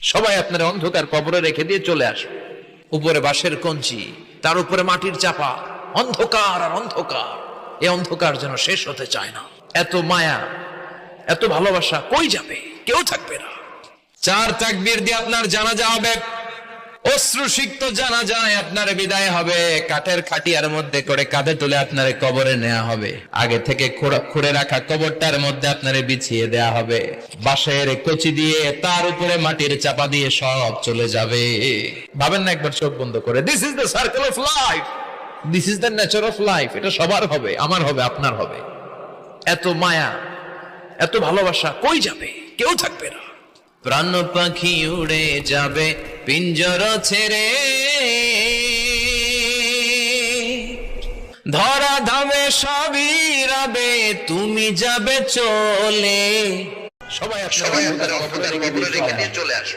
সবাই আপনার অন্ধকার কবরে রেখে দিয়ে চলে আসবে। উপরে বাঁশের কঞ্চি, তার উপরে মাটির চাপা, অন্ধকার আর অন্ধকার। এই অন্ধকার যেন শেষ হতে চায় না। এত মায়া, এত ভালোবাসা কই যাবে? কেউ থাকবে না। 4 তাকবীর দিয়ে আপনার জানাজা হবে, অশ্রুসিক্ত জানাজায় আপনার বিদায় হবে। কাঠের খাটিয়ার মধ্যে করে কাঁধে তুলে আপনার কবরে নেওয়া হবে। আগে থেকে খুঁড়ে রাখা কবরটার মধ্যে আপনার বিছিয়ে দেয়া হবে। বাঁশের কচি দিয়ে তার উপরে মাটির চাপা দিয়ে সব চলে যাবে। ভাবেন না একবার চোখ বন্ধ করে, this is the circle of life, this is the nature of life. এটা সবার হবে, আমার হবে, আপনার হবে। এত মায়া, এত ভালোবাসা কই যাবে? কেউ থাকবে না। প্রাণ পাখি উড়ে যাবে পিঞ্জর ছেড়ে, ধরা ধামে সবই রবে, তুমি যাবে চলে। সবাই আপনার কবরে রেখে দিয়ে চলে আসবে।